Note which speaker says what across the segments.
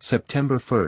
Speaker 1: September 1,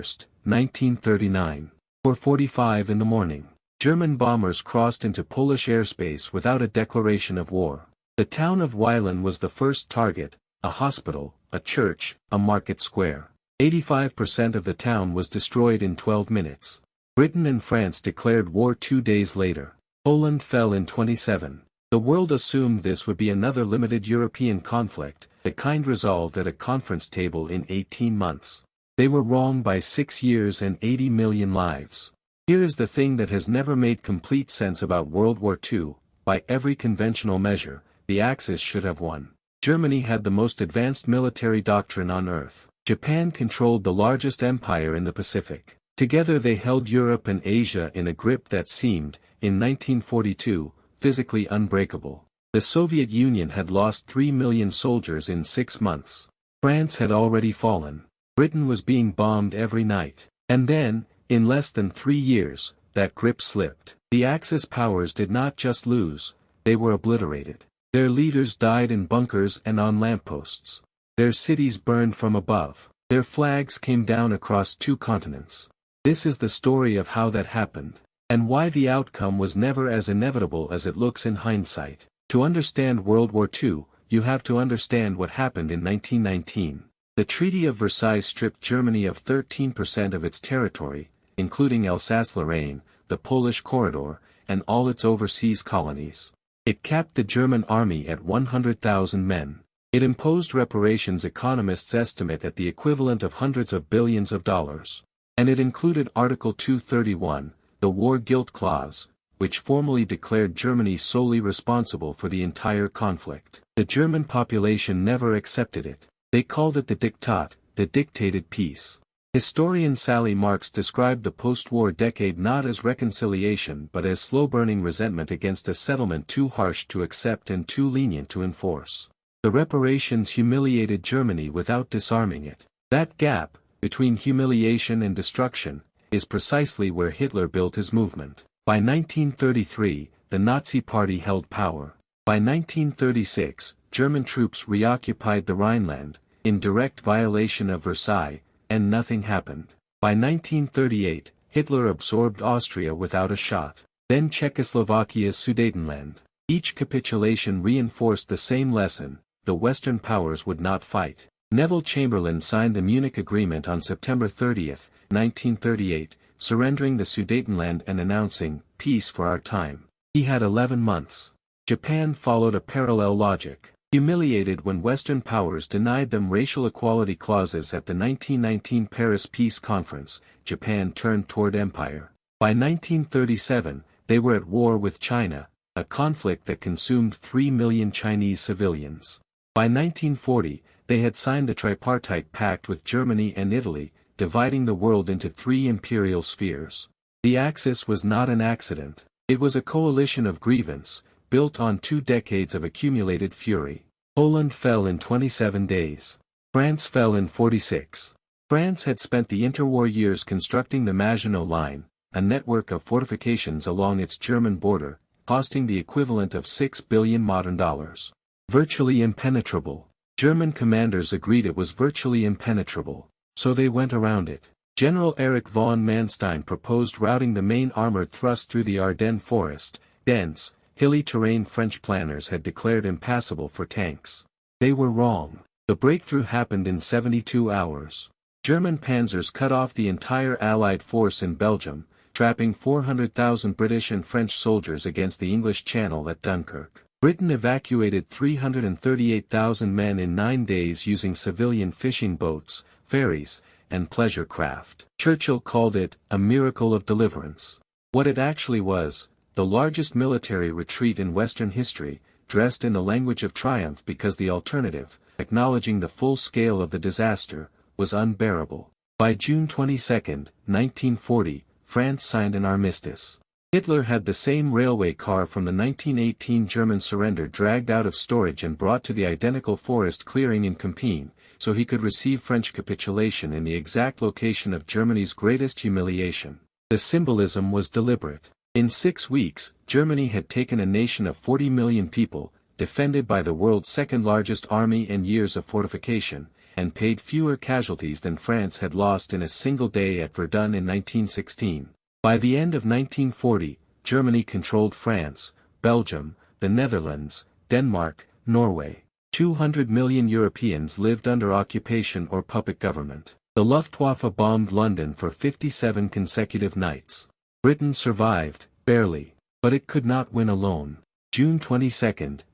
Speaker 1: 1939. 4:45 in the morning. German bombers crossed into Polish airspace without a declaration of war. The town of Wylan was the first target, a hospital, a church, a market square. 85% of the town was destroyed in 12 minutes. Britain and France declared war 2 days later. Poland fell in 27. The world assumed this would be another limited European conflict, the kind resolved at a conference table in 18 months. They were wrong by 6 years and 80 million lives. Here is the thing that has never made complete sense about World War II, by every conventional measure, the Axis should have won. Germany had the most advanced military doctrine on earth. Japan controlled the largest empire in the Pacific. Together they held Europe and Asia in a grip that seemed, in 1942, physically unbreakable. The Soviet Union had lost 3 million soldiers in 6 months. France had already fallen. Britain was being bombed every night. And then, in less than 3 years, that grip slipped. The Axis powers did not just lose, they were obliterated. Their leaders died in bunkers and on lampposts. Their cities burned from above. Their flags came down across 2 continents. This is the story of how that happened, and why the outcome was never as inevitable as it looks in hindsight. To understand World War II, you have to understand what happened in 1919. The Treaty of Versailles stripped Germany of 13% of its territory, including Alsace-Lorraine, the Polish corridor, and all its overseas colonies. It capped the German army at 100,000 men. It imposed reparations economists estimate at the equivalent of hundreds of billions of dollars. And it included Article 231, the War Guilt Clause, which formally declared Germany solely responsible for the entire conflict. The German population never accepted it. They called it the Diktat, the dictated peace. Historian Sally Marks described the post-war decade not as reconciliation but as slow-burning resentment against a settlement too harsh to accept and too lenient to enforce. The reparations humiliated Germany without disarming it. That gap, between humiliation and destruction, is precisely where Hitler built his movement. By 1933, the Nazi Party held power. By 1936, German troops reoccupied the Rhineland, in direct violation of Versailles, and nothing happened. By 1938, Hitler absorbed Austria without a shot. Then Czechoslovakia's Sudetenland. Each capitulation reinforced the same lesson: the Western powers would not fight. Neville Chamberlain signed the Munich Agreement on September 30, 1938, surrendering the Sudetenland and announcing, "Peace for our time." He had 11 months. Japan followed a parallel logic. Humiliated when Western powers denied them racial equality clauses at the 1919 Paris Peace Conference, Japan turned toward empire. By 1937, they were at war with China, a conflict that consumed 3 million Chinese civilians. By 1940, they had signed the Tripartite Pact with Germany and Italy, dividing the world into 3 imperial spheres. The Axis was not an accident. It was a coalition of grievance, built on 2 decades of accumulated fury. Poland fell in 27 days. France fell in 46. France had spent the interwar years constructing the Maginot Line, a network of fortifications along its German border, costing the equivalent of $6 billion modern dollars. Virtually impenetrable. German commanders agreed it was virtually impenetrable, so they went around it. General Erich von Manstein proposed routing the main armored thrust through the Ardennes forest, dense, hilly terrain French planners had declared impassable for tanks. They were wrong. The breakthrough happened in 72 hours. German panzers cut off the entire Allied force in Belgium, trapping 400,000 British and French soldiers against the English Channel at Dunkirk. Britain evacuated 338,000 men in 9 days using civilian fishing boats, ferries, and pleasure craft. Churchill called it a miracle of deliverance. What it actually was, the largest military retreat in Western history, dressed in the language of triumph because the alternative, acknowledging the full scale of the disaster, was unbearable. By June 22, 1940, France signed an armistice. Hitler had the same railway car from the 1918 German surrender dragged out of storage and brought to the identical forest clearing in Compiègne, so he could receive French capitulation in the exact location of Germany's greatest humiliation. The symbolism was deliberate. In 6 weeks, Germany had taken a nation of 40 million people, defended by the world's second-largest army and years of fortification, and paid fewer casualties than France had lost in a single day at Verdun in 1916. By the end of 1940, Germany controlled France, Belgium, the Netherlands, Denmark, Norway. 200 million Europeans lived under occupation or puppet government. The Luftwaffe bombed London for 57 consecutive nights. Britain survived, barely, but it could not win alone. June 22,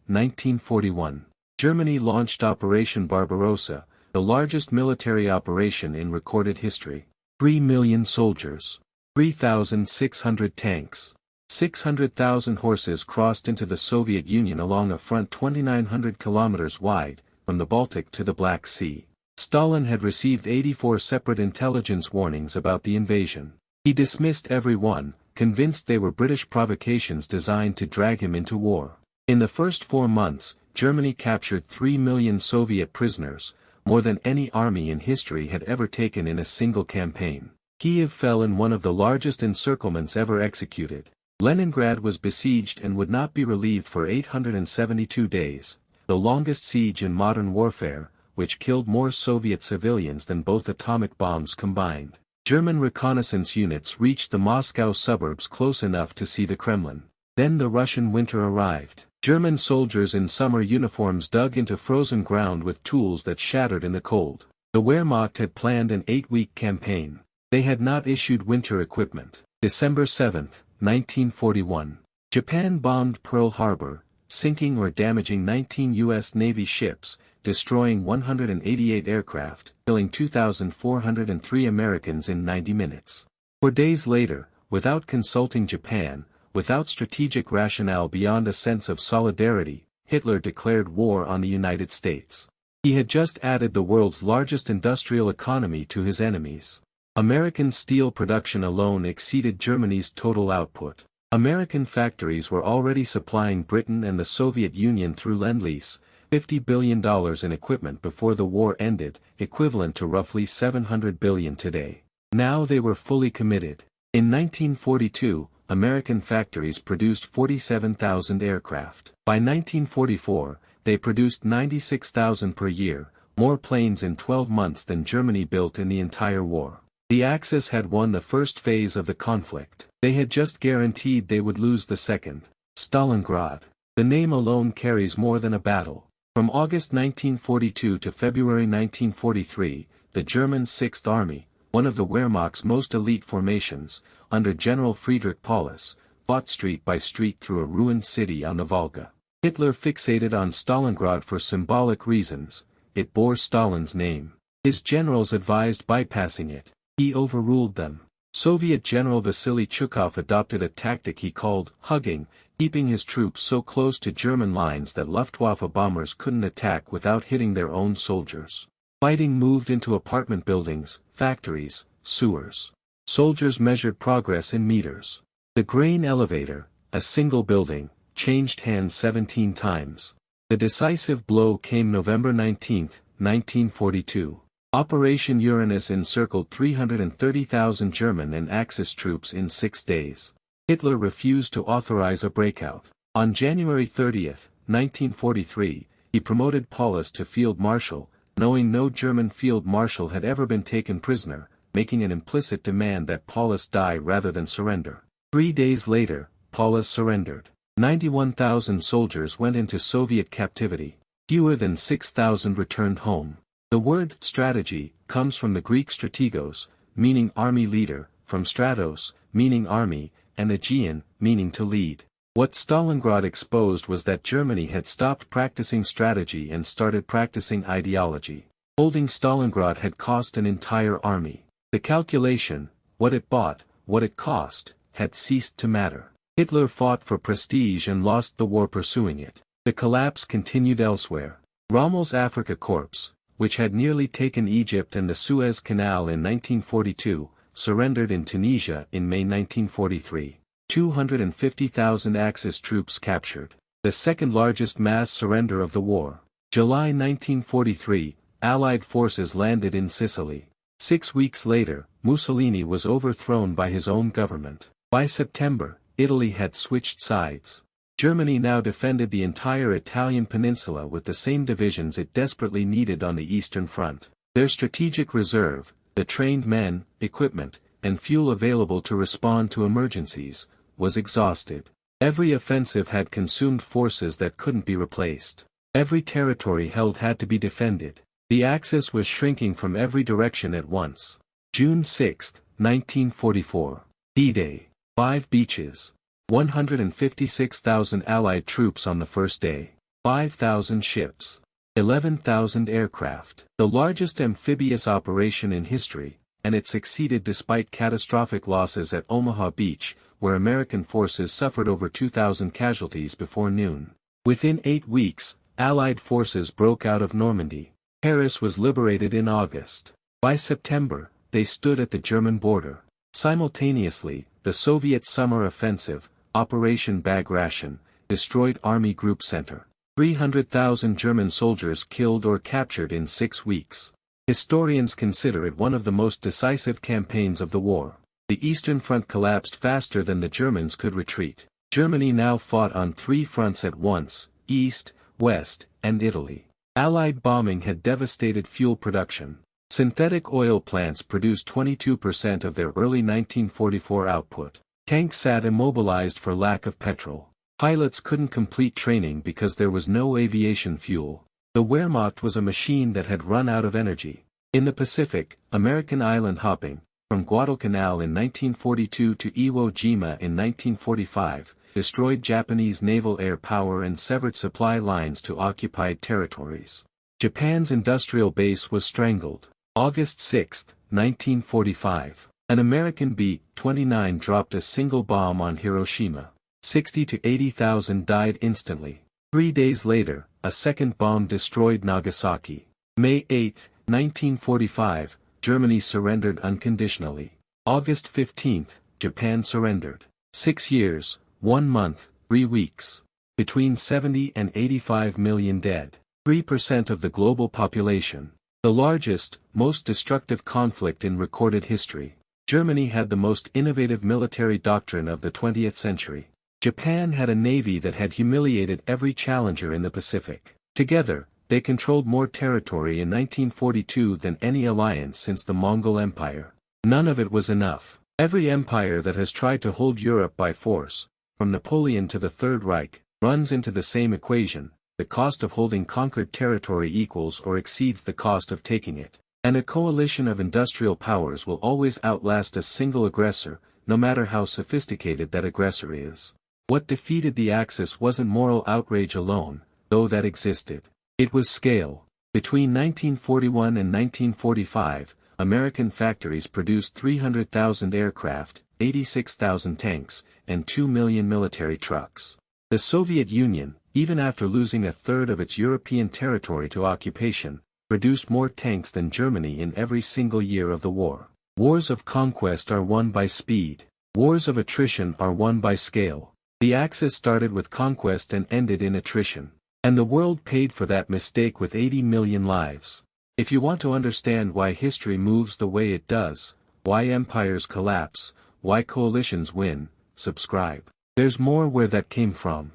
Speaker 1: 1941. Germany launched Operation Barbarossa, the largest military operation in recorded history. 3 million soldiers. 3,600 tanks. 600,000 horses crossed into the Soviet Union along a front 2,900 kilometers wide, from the Baltic to the Black Sea. Stalin had received 84 separate intelligence warnings about the invasion. He dismissed every one, convinced they were British provocations designed to drag him into war. In the first 4 months, Germany captured 3 million Soviet prisoners, more than any army in history had ever taken in a single campaign. Kiev fell in one of the largest encirclements ever executed. Leningrad was besieged and would not be relieved for 872 days, the longest siege in modern warfare, which killed more Soviet civilians than both atomic bombs combined. German reconnaissance units reached the Moscow suburbs close enough to see the Kremlin. Then the Russian winter arrived. German soldiers in summer uniforms dug into frozen ground with tools that shattered in the cold. The Wehrmacht had planned an 8-week campaign. They had not issued winter equipment. December 7, 1941. Japan bombed Pearl Harbor, sinking or damaging 19 U.S. Navy ships, destroying 188 aircraft, killing 2,403 Americans in 90 minutes. 4 days later, without consulting Japan, without strategic rationale beyond a sense of solidarity, Hitler declared war on the United States. He had just added the world's largest industrial economy to his enemies. American steel production alone exceeded Germany's total output. American factories were already supplying Britain and the Soviet Union through Lend-Lease, $50 billion in equipment before the war ended, equivalent to roughly $700 billion today. Now they were fully committed. In 1942, American factories produced 47,000 aircraft. By 1944, they produced 96,000 per year, more planes in 12 months than Germany built in the entire war. The Axis had won the first phase of the conflict. They had just guaranteed they would lose the second. Stalingrad. The name alone carries more than a battle. From August 1942 to February 1943, the German Sixth Army, one of the Wehrmacht's most elite formations, under General Friedrich Paulus, fought street by street through a ruined city on the Volga. Hitler fixated on Stalingrad for symbolic reasons. It bore Stalin's name. His generals advised bypassing it. He overruled them. Soviet General Vasily Chukov adopted a tactic he called hugging, keeping his troops so close to German lines that Luftwaffe bombers couldn't attack without hitting their own soldiers. Fighting moved into apartment buildings, factories, sewers. Soldiers measured progress in meters. The grain elevator, a single building, changed hands 17 times. The decisive blow came November 19, 1942. Operation Uranus encircled 330,000 German and Axis troops in 6 days. Hitler refused to authorize a breakout. On January 30, 1943, he promoted Paulus to field marshal, knowing no German field marshal had ever been taken prisoner, making an implicit demand that Paulus die rather than surrender. 3 days later, Paulus surrendered. 91,000 soldiers went into Soviet captivity. Fewer than 6,000 returned home. The word strategy comes from the Greek strategos, meaning army leader, from stratos, meaning army, and aegean, meaning to lead. What Stalingrad exposed was that Germany had stopped practicing strategy and started practicing ideology. Holding Stalingrad had cost an entire army. The calculation, what it bought, what it cost, had ceased to matter. Hitler fought for prestige and lost the war pursuing it. The collapse continued elsewhere. Rommel's Afrika Korps, which had nearly taken Egypt and the Suez Canal in 1942, surrendered in Tunisia in May 1943. 250,000 Axis troops captured. The second largest mass surrender of the war. July 1943, Allied forces landed in Sicily. 6 weeks later, Mussolini was overthrown by his own government. By September, Italy had switched sides. Germany now defended the entire Italian peninsula with the same divisions it desperately needed on the Eastern Front. Their strategic reserve, the trained men, equipment, and fuel available to respond to emergencies, was exhausted. Every offensive had consumed forces that couldn't be replaced. Every territory held had to be defended. The Axis was shrinking from every direction at once. June 6, 1944. D-Day. 5 beaches. 156,000 Allied troops on the first day. 5,000 ships. 11,000 aircraft. The largest amphibious operation in history, and it succeeded despite catastrophic losses at Omaha Beach, where American forces suffered over 2,000 casualties before noon. Within 8 weeks, Allied forces broke out of Normandy. Paris was liberated in August. By September, they stood at the German border. Simultaneously, the Soviet summer offensive, Operation Bag Ration, destroyed Army Group Center. 300,000 German soldiers killed or captured in 6 weeks. Historians consider it one of the most decisive campaigns of the war. The Eastern Front collapsed faster than the Germans could retreat. Germany now fought on 3 fronts at once: East, West, and Italy. Allied bombing had devastated fuel production. Synthetic oil plants produced 22% of their early 1944 output. Tanks sat immobilized for lack of petrol. Pilots couldn't complete training because there was no aviation fuel. The Wehrmacht was a machine that had run out of energy. In the Pacific, American island hopping, from Guadalcanal in 1942 to Iwo Jima in 1945, destroyed Japanese naval air power and severed supply lines to occupied territories. Japan's industrial base was strangled. August 6, 1945. An American B-29 dropped a single bomb on Hiroshima. 60 to 80,000 died instantly. 3 days later, a second bomb destroyed Nagasaki. May 8, 1945, Germany surrendered unconditionally. August 15, Japan surrendered. 6 years, 1 month, 3 weeks. Between 70 and 85 million dead. 3% of the global population. The largest, most destructive conflict in recorded history. Germany had the most innovative military doctrine of the 20th century. Japan had a navy that had humiliated every challenger in the Pacific. Together, they controlled more territory in 1942 than any alliance since the Mongol Empire. None of it was enough. Every empire that has tried to hold Europe by force, from Napoleon to the Third Reich, runs into the same equation: the cost of holding conquered territory equals or exceeds the cost of taking it. And a coalition of industrial powers will always outlast a single aggressor, no matter how sophisticated that aggressor is. What defeated the Axis wasn't moral outrage alone, though that existed. It was scale. Between 1941 and 1945, American factories produced 300,000 aircraft, 86,000 tanks, and 2 million military trucks. The Soviet Union, even after losing a third of its European territory to occupation, produced more tanks than Germany in every single year of the war. Wars of conquest are won by speed. Wars of attrition are won by scale. The Axis started with conquest and ended in attrition. And the world paid for that mistake with 80 million lives. If you want to understand why history moves the way it does, why empires collapse, why coalitions win, subscribe. There's more where that came from.